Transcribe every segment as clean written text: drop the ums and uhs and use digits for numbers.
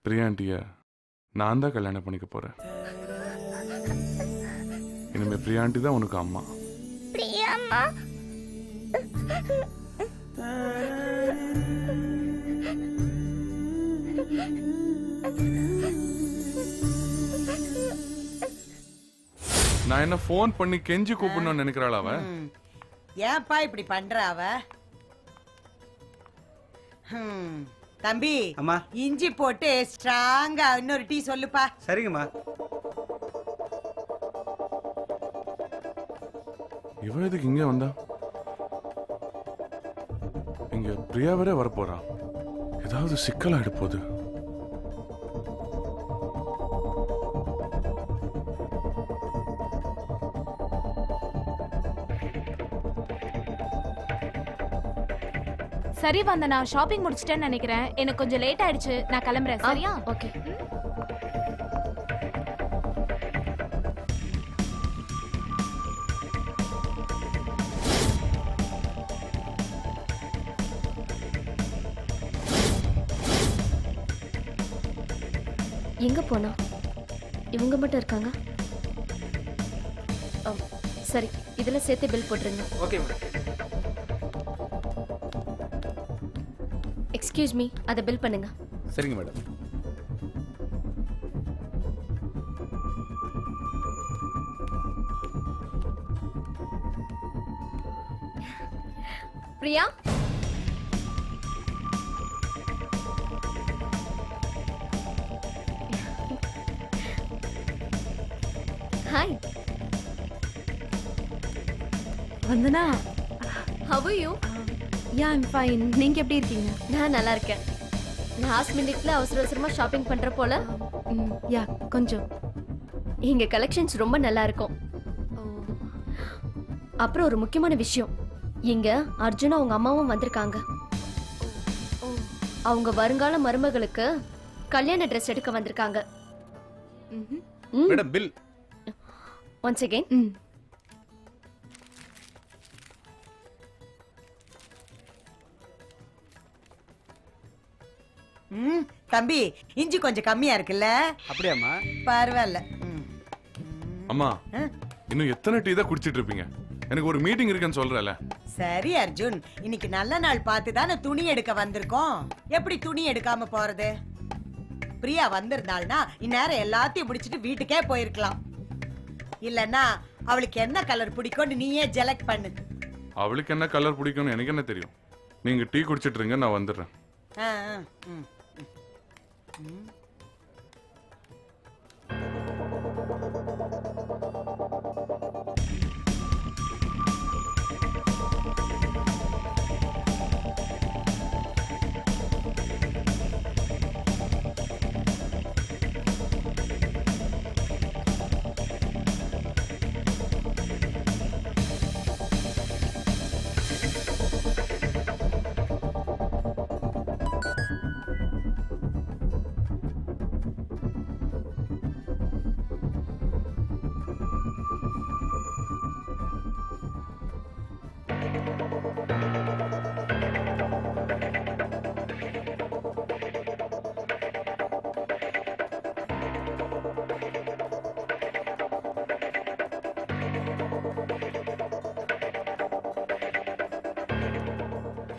பிரியா ஆண்டிய நான் தான் கல்யாணம் பண்ணிக்க போறேன். இனிமே பிரியா ஆண்டி தான் உனக்கு அம்மா. பிரியாம்மா நான் என்ன போன் பண்ணி கெஞ்சி கூப்பிடணும்னு நினைக்கிறாள் அவ. ஏன்பா இப்படி பண்ற அவ? தம்பி அம்மா இஞ்சி போட்டு ஸ்ட்ராங்கா இன்னொரு டீ சொல்லுப்பா. சரிங்கம்மா. இவ எதுக்கு இங்க வந்தா? இங்க பிரியா வர வரப்போறான். ஏதாவது சிக்கலாயிட போகுது. சரி வந்தனா, ஷாப்பிங் முடிச்சிட்டேன்னு நினைக்கிறேன். எனக்கு கொஞ்சம் லேட் ஆயிடுச்சு, நான் கிளம்புறேன். சரியா? ஓகே. எங்க போனா? இவங்க மட்டும் இருக்காங்க. சரி, இதுல சேர்த்து பில் போட்டுருங்க. Okay madam. எக்ஸ்கியூஸ் மீ, அதை பில் பண்ணுங்க. சரிங்க madam. Priya, hi. Vandana, how are you? Yeah I'm fine. நீங்க எப்படி இருக்கீங்க? நான் நல்லா இருக்கேன். லாஸ்ட் மினிட்ல அவசர அவசரமா ஷாப்பிங் பண்ற போல. யா கொஞ்சம். இங்க கலெக்ஷன்ஸ் ரொம்ப நல்லா இருக்கும். அப்புறம் ஒரு முக்கியமான விஷயம், இங்க அர்ஜுன் அவங்க அம்மாவும் வந்திருக்காங்க. அவங்க வருங்கால மருமகளுக்கு கல்யாண ட்ரெஸ் எடுக்க வந்திருக்காங்க. Madam bill. Once again. தம்பி இஞ்சி கொஞ்சம் கம்மியா இருக்குல்ல? அப்படியாம்மா? பரவாயில்ல. அம்மா இன்னும் எத்தனை டீ தான் குடிச்சிட்டு இருப்பீங்க? எனக்கு ஒரு மீட்டிங் இருக்குன்னு சொல்றல. சரி அர்ஜுன், இன்னைக்கு நல்ல நாள் பார்த்து தானே துணி எடுக்க வந்திருக்கோம். எப்படி துணி எடுக்காம போறது? பிரியா வந்திருந்தாள்னா இந்நேரம் எல்லாத்தையும் முடிச்சிட்டு வீட்டுக்கே போயிருக்கலாம். இல்லன்னா அவளுக்கு என்ன கலர் பிடிக்கும்னு நீயே செலக்ட் பண்ணு. அவளுக்கு என்ன கலர் பிடிக்கும்னு எனக்கு என்ன தெரியும்? நீங்க டீ குடிச்சிட்டு இருங்க, நான் வந்துடுறேன்.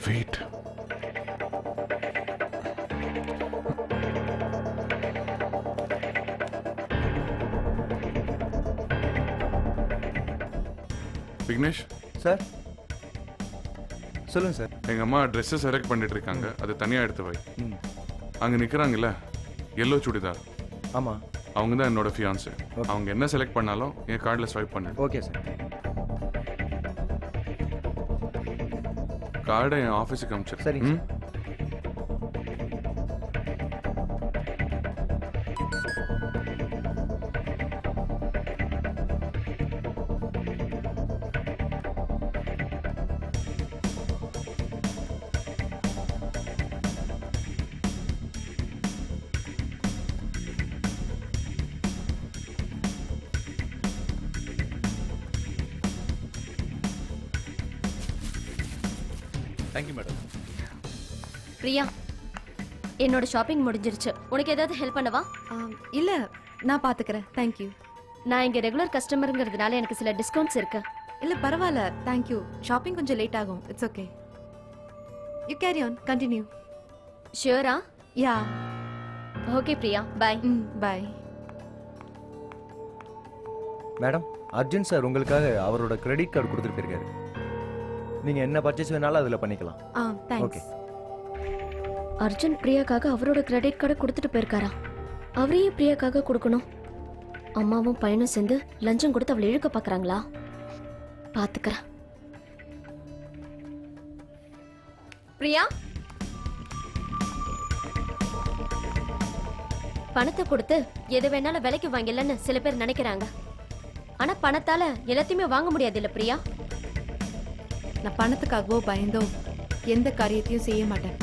Wait. விக்னேஷ் சார் சொல்லுங்க சார். எங்க அம்மா ட்ரெஸ் செலக்ட் பண்ணிட்டு இருக்காங்க, அது தனியா எடுத்து வை. அங்க நிக்கிறாங்கல்ல எல்லோ சுடிதார், ஆமா அவங்க தான் என்னோட ஃபியான்ஸு. அவங்க என்ன செலக்ட் பண்ணாலும் என் கார்டில் ஸ்வைப் பண்ணு. Okay sir. கார்டை என் ஆஃபீஸுக்கு அனுப்பிச்சிரு. சரிங்க. Thank you madam. பிரியா, என்னோட ஷாப்பிங் முடிஞ்சிருச்சு. உனக்கு ஏதாவது ஹெல்ப் பண்ணவா? இல்ல, நான் பாத்துக்கிறேன். தேங்க்யூ. நான் இங்க ரெகுலர் கஸ்டமருங்கிறதுனால எனக்கு சில டிஸ்கவுண்ட்ஸ் இருக்கு. இல்ல பரவாயில்ல, தேங்க்யூ. ஷாப்பிங் கொஞ்சம் லேட் ஆகும். It's okay. You carry on, continue. ஷியோரா? Yeah. Okay Priya, bye. Bye. Madam, Arjun sir உங்களுக்காக அவரோட கிரெடிட் கார்டு கொடுத்துட்டு போயிருக்காரு. நீங்க என்ன பர்ச்சேஸ் வேணாலும் அதுல பண்ணிக்கலாம். தேங்க்ஸ். ஓகே. அர்ஜுன் பிரியாக்காக அவரோட கிரெடிட் கார்டை கொடுத்துட்டு போயிருக்காரா? அவரையே பிரியாக்காக கொடுக்கணும். அம்மாவும் பையனும் சேர்ந்து லஞ்சம் கொடுத்து அவளை இழுக்க பாக்குறாங்களா? பாத்துக்கிறேன். பிரியா, பணத்தை கொடுத்து எது வேணாலும் விலைக்கு வாங்கலன்னு சில பேர் நினைக்கிறாங்க. ஆனா பணத்தால எல்லாத்தையுமே வாங்க முடியாது இல்ல பிரியா? நான் பணத்துக்காகவோ பயந்தோ எந்த காரியத்தையும் செய்ய மாட்டேன்.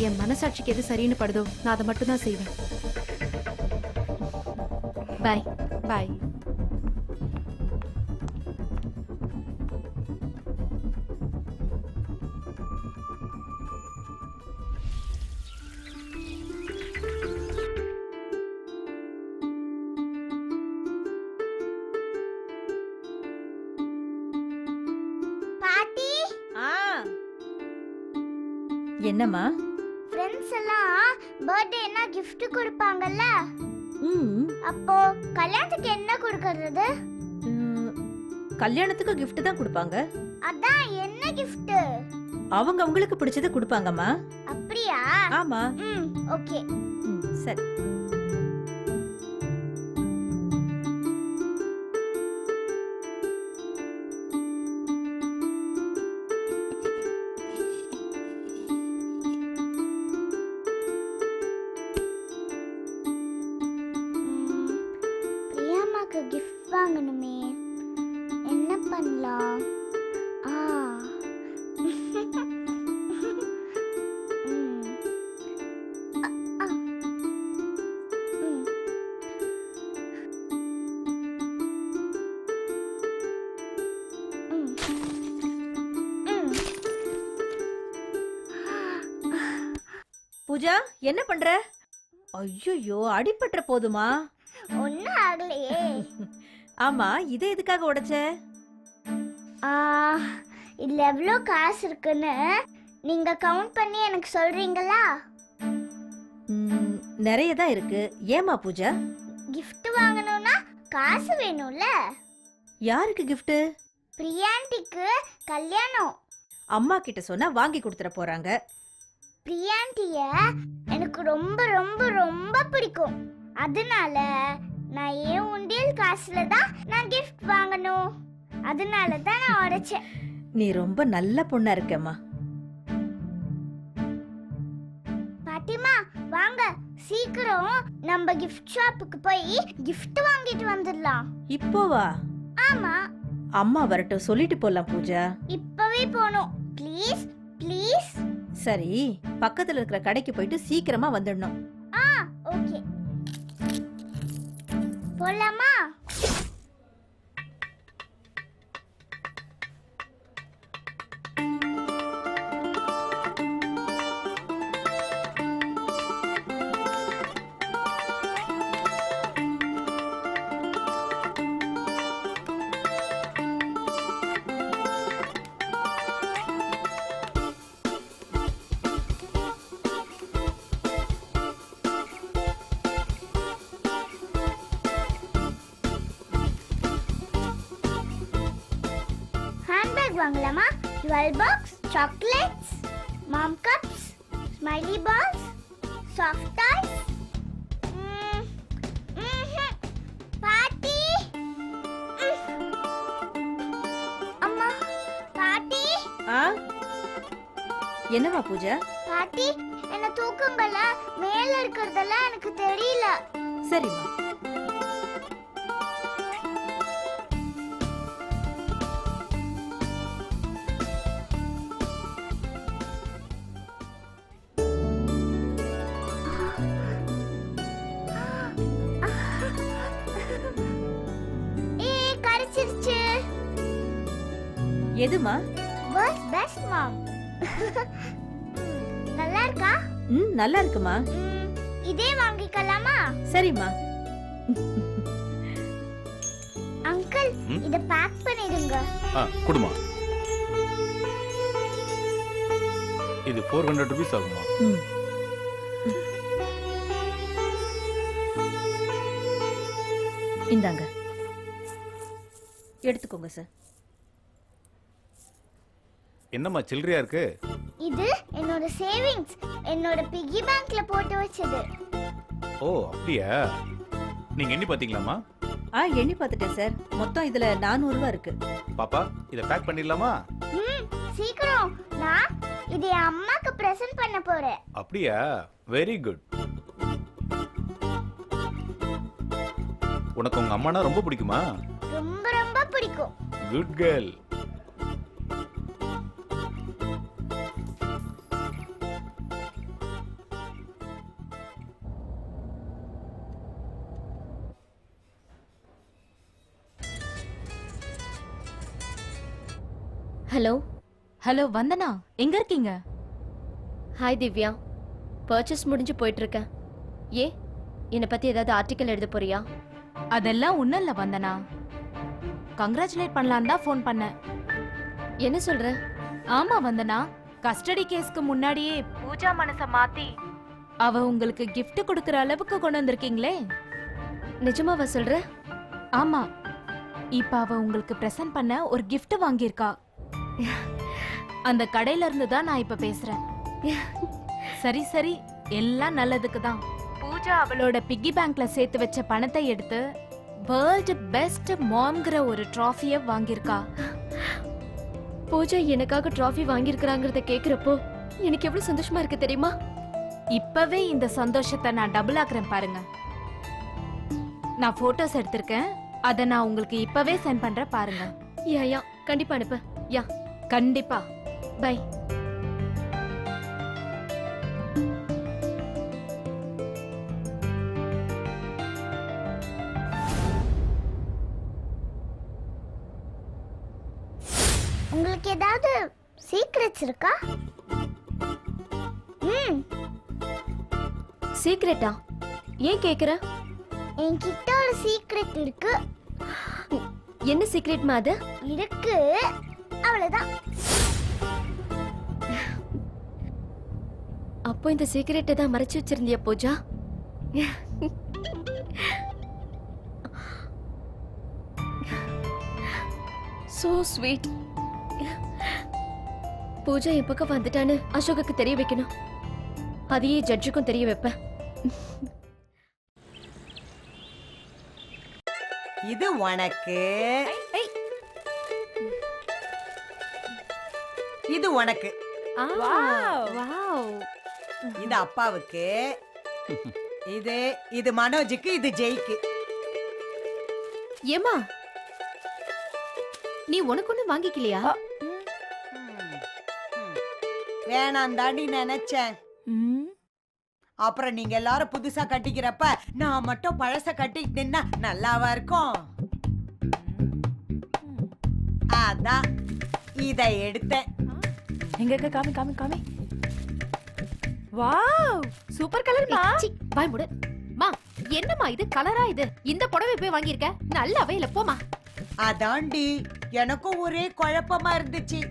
என் மனசாட்சிக்கு எது சரின்னு படுதோ நான் அதை மட்டும் தான் செய்வேன். பை. பை. பாட்டி, என்னம்மா? ஃப்ரெண்ட்ஸ் எல்லாம் பர்த்டேனா gift கொடுப்பாங்கல்ல, அப்போ கல்யாணத்துக்கு என்ன கொடுக்கறது? கல்யாணத்துக்கு gift தான் கொடுப்பாங்க. அதான் என்ன gift? அவங்க உங்களுக்கு பிடிச்சது கொடுப்பாங்கம்மா. அப்படியா? ஆமா. ஓகே. சரி. பிரியாமாக்கு gift வாங்கணுமே, என்ன பண்ணலாம்? பூஜா, என்ன பண்ற? ஐயோ, அடிபட்டுற போதுமா? ஒன்னும் ஆகலையே. ஆமா, இதை எதுக்காக உடைச்ச? இதுல எவ்வளோ காசு இருக்குன்னு நீங்க கவுண்ட் பண்ணி எனக்கு சொல்றீங்களா? நிறைய தான் இருக்கு. ஏமா பூஜா? gift வாங்கணும்னா காசு வேணும்ல. யாருக்கு gift? பிரியாண்டிக்கு கல்யாணம். அம்மா கிட்ட சொன்னா வாங்கி கொடுத்துற போறாங்க. பிரியாண்டிய எனக்கு ரொம்ப ரொம்ப ரொம்ப பிடிக்கும். அதனால நான் ஏன் உண்டியல் காசுல தான் நான் gift வாங்கணும். அதனால தான் நான் உடைச்சேன். நீ ரொம்ப நல்ல பொண்ணா இருக்கம்மா. பாட்டிமா, வாங்க சீக்கிரம் நம்ம gift ஷாப்புக்கு போய் gift வாங்கிட்டு வந்துடலாம். இப்போவா? ஆமா. அம்மா வரட்டும், சொல்லிட்டு போலாம் பூஜா. இப்பவே போணும். Please please. சரி, பக்கத்துல இருக்கிற கடைக்கு போயிட்டு சீக்கிரமா வந்துடணும். ஓகே, போலாமா? வாங்கலாமா? Jewel box, chocolates, mom cups, smiley balls, soft toys. பாட்டி, அம்மா, பாட்டி. என்னவா பூஜா? பாட்டி, என்ன தூக்குங்கள. மேல இருக்கிறதெல்லாம் எனக்கு தெரியல. சரிம்மா. கரைச்சிருச்சு. எதுமா? World's best mom. நல்லா இருக்கா? ம் நல்லா இருக்குமா. இதே வாங்கிக்கலாமா? சரிம்மா. அங்கிள் இத பேக் பண்ணிடுங்க. குடுமா. இது 400 rupees ஆகுமா? ம். இந்தாங்க எடுத்துக்கோங்க சார். என்னம்மா சில்லறையா இருக்கு? இது என்னோட சேவிங்ஸ், என்னோட பிக்கி பேங்க்ல போட்டு வச்சது. ஓ அப்படியா? நீங்க எண்ணி பாத்தீங்களாமா? எண்ணி பார்த்துட்டேன் சார். மொத்தம் இதுல 400 ரூபாய் இருக்கு. பாப்பா இத பேக் பண்ணிடலாமா? சீக்கிரம், நான் இதை என் அம்மாக்கு பிரசன்ட் பண்ண போறேன். அப்படியா? Very good. உனக்கு உங்க அம்மானா ரொம்ப பிடிக்குமா? ரொம்ப ரொம்ப பிடிக்கும். Good girl. ஹலோ. ஹலோ வந்தனா, எங்க இருக்கீங்க? ஹாய் திவ்யா. பர்ச்சேஸ் முடிஞ்சு போயிட்டு இருக்கேன். ஏ, என்னை பத்தி ஏதாவது ஆர்டிக்கல் எழுத போறியா? அதெல்லாம் ஒண்ணும் இல்ல வந்தனா. கங்க்ராச்சுலேட் பண்ணலான்னு தான் ஃபோன் பண்ணேன். என்ன சொல்ற? ஆமா வந்தனா, கஸ்டடி கேஸ்க்கு முன்னாடியே பூஜா மனச மாத்தி அவ உங்களுக்கு gift கொடுக்கற அளவுக்கு கொண்டு வந்திருக்கீங்களே. நிஜமாவா சொல்ற? ஆமா, இப்ப அவ உங்களுக்கு பிரசன்ட் பண்ண ஒரு gift வாங்கியிருக்கா. அந்த கடையில இருந்து தான் நான் இப்ப பேசுறேன். சரி சரி, எல்லாம் நல்லதுக்கு தான். பூஜா அவளோட பிக்கி பேங்க்ல சேர்த்து வச்ச பணத்தை எடுத்து வேர்ல்ட் பெஸ்ட் மாம்ங்கற ஒரு ட்ராஃபியை வாங்கியிருக்கா. பூஜா எனக்காக ட்ராஃபி வாங்கியிருக்கிறாங்கிறத கேக்குறப்போ எனக்கு எவ்வளவு சந்தோஷமா இருக்கு தெரியுமா? இப்பவே இந்த சந்தோஷத்தை நான் டபுள் ஆக்குறேன் பாருங்க. நான் போட்டோஸ் எடுத்திருக்கேன், அதை நான் உங்களுக்கு இப்பவே சென்ட் பண்றேன் பாருங்க. யா கண்டிப்பா அனுப்பு. யா கண்டிப்பா. பை. உங்களுக்கு ஏதாவது சீக்ரெட்ஸ் இருக்கா? சீக்ரெட்டா? ஏன் கேக்குற? என்கிட்ட ஒரு சீக்ரெட் இருக்கு. என்ன சீக்ரெட் மா அது? இருக்கு, அவ்வளவுதான். அப்போ இந்த சீக்ரெட்டை தான் மறைச்சு வச்சிருந்தியா பூஜா? So sweet. பூஜா என் பக்கம் வந்துட்டான்னு அசோகுக்கு தெரிய வைக்கணும். அதையே ஜட்ஜுக்கும் தெரிய வைப்பேன். இது உனக்கு, இது உனக்கு, இது அப்பாவுக்கு, இது இது மனோஜுக்கு, இது ஜெய்க்கு. ஏமா, நீ உனக்கு ஒண்ணு வாங்கிக்கலையா? வேணாம் தாண்டி நினைச்சேன். அப்புறம் நீங்க எல்லாரும் புதுசா கட்டிக்கிறப்ப நான் மட்டும் பழச கட்டிட்டு நின்னா நல்லாவா இருக்கும்? அதான் இத எடுத்தேன். எங்க காமி காமி காமி. வாவ், சூப்பர் கலர்மா. வாய் மூடு. மா, என்னம்மா இது கலரா? இது இந்த புடவை போய் வாங்கியிருக்க? நல்லாவே இல்ல, போமா. அதாண்டி எனக்கும் ஒரே குழப்பமா இருந்துச்சு.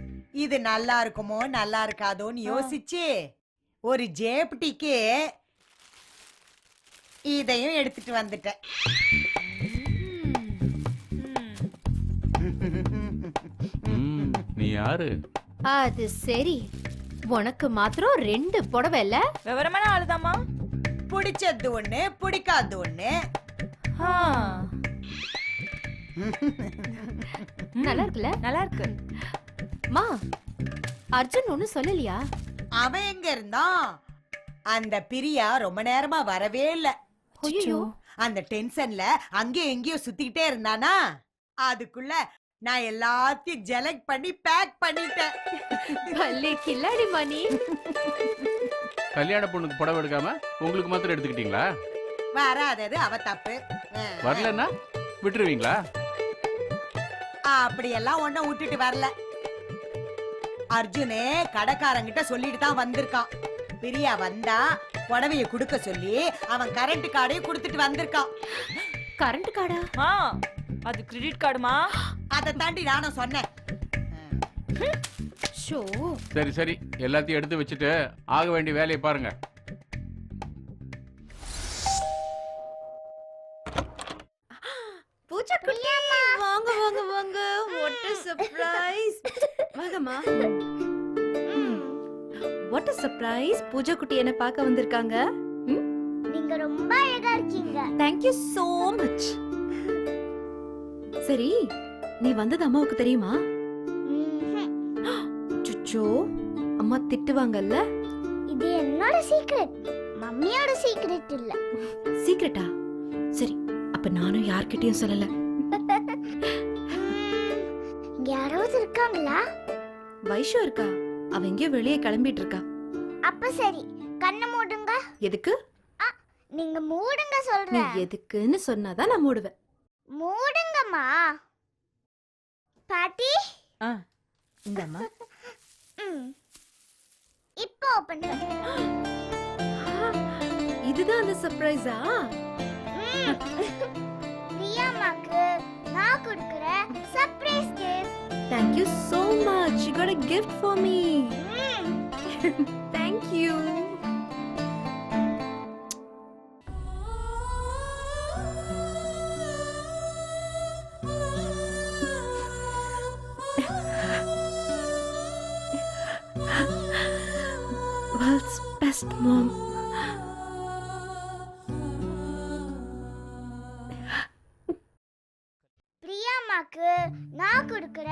இது நல்லா இருக்குமோ நல்லா இருக்காதோன்னு யோசிச்சு ஒரு ஜேப்டிக்கு இதையும் எடுத்துட்டு வந்துட்டேன். நீ யாரு? அது சரி, உனக்கு மாத்திரம் 2 புடவை இல்ல? விவரமான ஆளுதாம்மா. பிடிச்சது ஒண்ணு, பிடிக்காது ஒண்ணு. நல்லா இருக்குல்ல? நல்லா இருக்கு. மா, அர்ஜுன் ஒண்ணு சொல்லலையா? அவன் எங்க இருந்தான்? அந்த பிரியா ரொம்ப நேரமா வரவே இல்ல. ஐயோ, அந்த டென்ஷன்ல அங்கேயும் எங்கேயும் சுத்திக்கிட்டே இருந்தானா, அதுக்குள்ள நான் எல்லாத்தையும் ஜெலக்ட் பண்ணி பேக் பண்ணிட்டேன். பல்லே கில்லாடி மணி. கல்யாண பொண்ணுக்கு புடவை எடுக்காம உங்களுக்கு மாத்திரம் எடுத்துக்கிட்டீங்களா? வராதது அவ தப்பு. வரலன்னா விட்டுருவீங்களா? அப்படியெல்லாம் ஒன்னும் விட்டுட்டு வரல. அர்ஜுனே கடைக்காரங்கிட்ட சொல்லிட்டு தான் வந்திருக்கான். பிரியா வந்தா புடவைய குடுக்க சொல்லி அவன் கரண்ட் கார்டையும் கொடுத்துட்டு வந்திருக்கான். கரண்ட் கார்டா? மா அது கிரெடிட் கார்டுமா? அதை தாண்டி நானும் சொன்னேன். ஷோ, சரி சரி, எல்லாத்தையும் எடுத்து வச்சுட்டு ஆக வேண்டிய வேலையை பாருங்க. பூஜா குட்டி வாங்க வாங்க வாங்க. What a surprise. வாங்கம்மா. What a surprise. பூஜா குட்டி என்ன பார்க்க வந்திருக்காங்க. நீங்க ரொம்ப அழகா இருக்கீங்க. Thank you so much. சரி, நீ வந்தது அம்மாவுக்கு தெரியுமா? சுச்சோ, அம்மா திட்டுவாங்கல்ல. இது என்னோட சீக்ரெட், மம்மியோட சீக்ரெட் இல்ல. சீக்ரெட்டா? சரி, அப்ப நானும் யார்கிட்டயும் சொல்லல. இங்க யாராவது இருக்காங்களா? வைஷு இருக்கா, அவ எங்கேயோ வெளியே கிளம்பிட்டு இருக்கா. அப்ப சரி, கண்ணை மூடுங்க. எதுக்கு? நீங்க மூடுங்க நீ சொல்றேன். எதுக்குன்னு சொன்னாதான் நான் மூடுவேன். மூடுங்கம்மா. பாட்டி இந்தம்மா. இப்போ ஓபன் பண்ணுங்க. இதுதான் அந்த சர்ப்ரைஸா? பிரியாமாக்கு நான் கொடுக்கிற surprise gift. Thank you so much. You got a gift for me. Thank you. World's best mom. பிரியாமாக்கு நான் கொடுக்கிற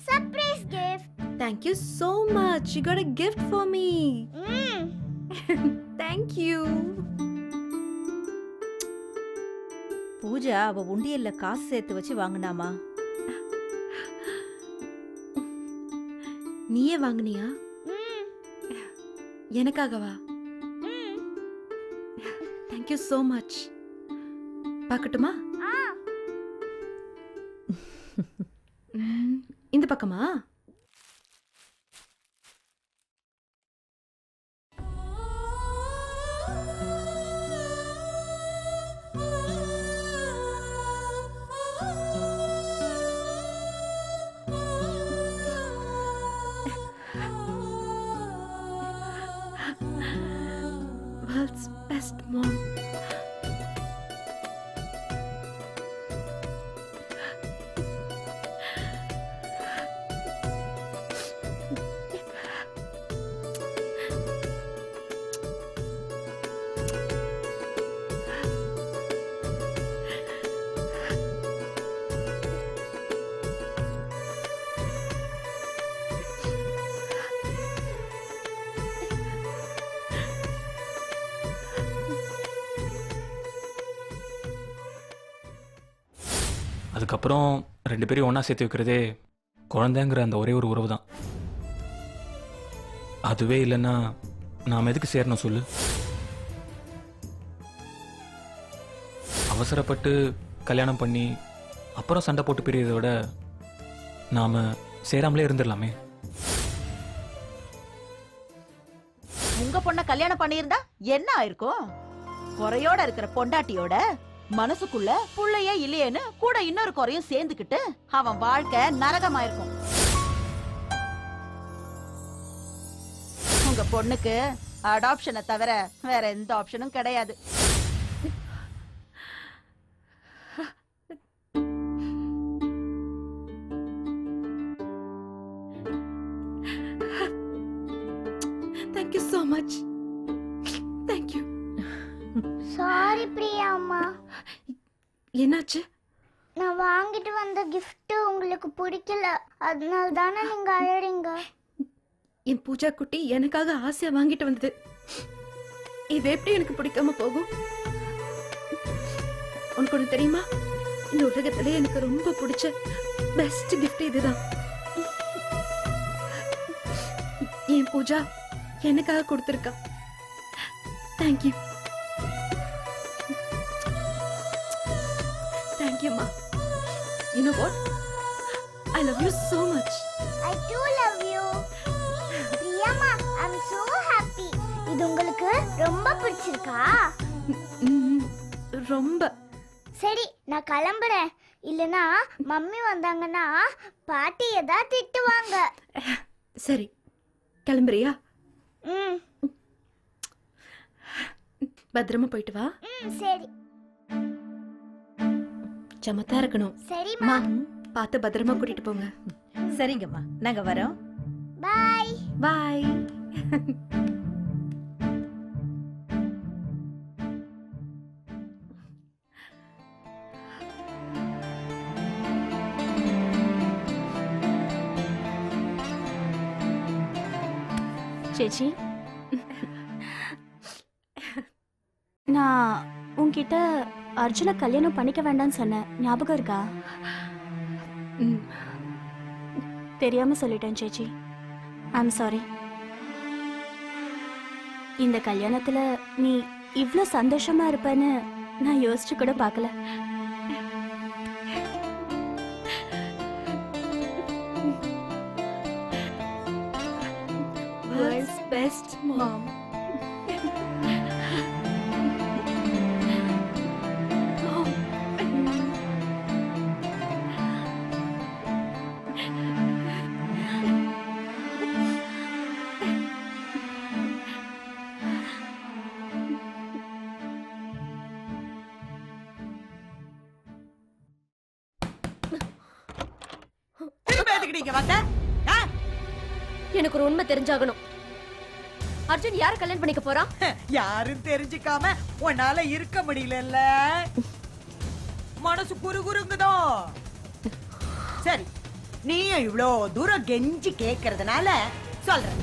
surprise gift. Thank you so much. You got a gift for me. Thank you. Pooja அவ உண்டியல்ல காசு சேர்த்து வச்சு வாங்கினாமா. நீயே வாங்குனியா? எனக்காகவா? Thank you so much. பார்க்கட்டுமா? இந்த பக்கமா? World's best mom. அதுக்கப்புறம் 2 பேரையும் ஒன்றா சேர்த்து வைக்கிறதே குழந்தைங்கிற அந்த ஒரே ஒரு உறவு தான். அதுவே இல்லைன்னா நாம் எதுக்கு சேரணும் சொல்லு? அவசரப்பட்டு கல்யாணம் பண்ணி அப்புறம் சண்டை போட்டு பிரியறதை விட நாம் சேராமலே இருந்துடலாமே. உங்க பொண்ண கல்யாணம் பண்ணியிருந்தா என்ன ஆயிருக்கும்? குறையோட இருக்கிற பொண்டாட்டியோட மனசுக்குள்ள புள்ளையே இல்லையேன்னு கூட இன்னொரு குறையும் சேர்ந்துக்கிட்டு அவன் வாழ்க்கை நரகமாயிருக்கும். உங்க பொண்ணுக்கு அடாப்ஷனை தவிர வேற எந்த ஆப்ஷனும் கிடையாது. Thank you so much. Thank you. Sorry Priya அம்மா. என்னாச்சு? நான் வாங்கிட்டு வந்த gift உங்களுக்கு பிடிக்கல, அதனால தானே நீங்க அழறீங்க. என் பூஜா குட்டி எனக்காக ஆசையா வாங்கிட்டு வந்தது. இது எப்படி எனக்கு பிடிக்காம போகும்? உனக்கு ஒண்ணு தெரியுமா? இந்த உலகத்திலே எனக்கு ரொம்ப பிடிச்ச பெஸ்ட் கிஃப்ட் இதுதான். என் பூஜா எனக்காக கொடுத்திருக்கா. Thank you. Thank you, Ma. You know what? I love you so much. I too love you. பிரியாமா ஐம் so happy. இது உங்களுக்கு ரொம்ப பிடிச்சிருக்கா? ரொம்ப. சரி நான் கிளம்புறேன். இல்லனா மம்மி வந்தாங்கன்னா பாட்டி ஏதாவது திட்டுவாங்க. சரி கிளம்புறியா? ம் பத்திரமா போயிட்டு வா. சரி சமத்தா இருக்கணும். சரிம்மா. பார்த்து பத்திரமா கூட்டிட்டு போங்க. சரிங்கம்மா, நாங்க வரோம். பாய். பாய். சேச்சி, நான் உன்கிட்ட அர்ஜுனை கல்யாணம் பண்ணிக்க வேண்டாம்னு சொன்னேன், ஞாபகம் இருக்கா? தெரியாம சொல்லிட்டேன் சேச்சி, ஐம் சாரி. இந்த கல்யாணத்துல நீ இவ்ளோ சந்தோஷமா இருப்பேன்னு நான் யோசிச்சு கூட பார்க்கல. World's best mom. நீங்க வந்த எனக்கு ஒரு உண்மை தெரிஞ்சாகணும். அர்ஜுன் யார கல்யாணம் பண்ணிக்க போறான்? யாரும் தெரிஞ்சுக்காம உன்னால இருக்க முடியல. மனசு குறுகுறுங்குதோ. சரி, நீயும் இவ்ளோ தூரம் கெஞ்சி கேக்குறதுனால சொல்றேன்.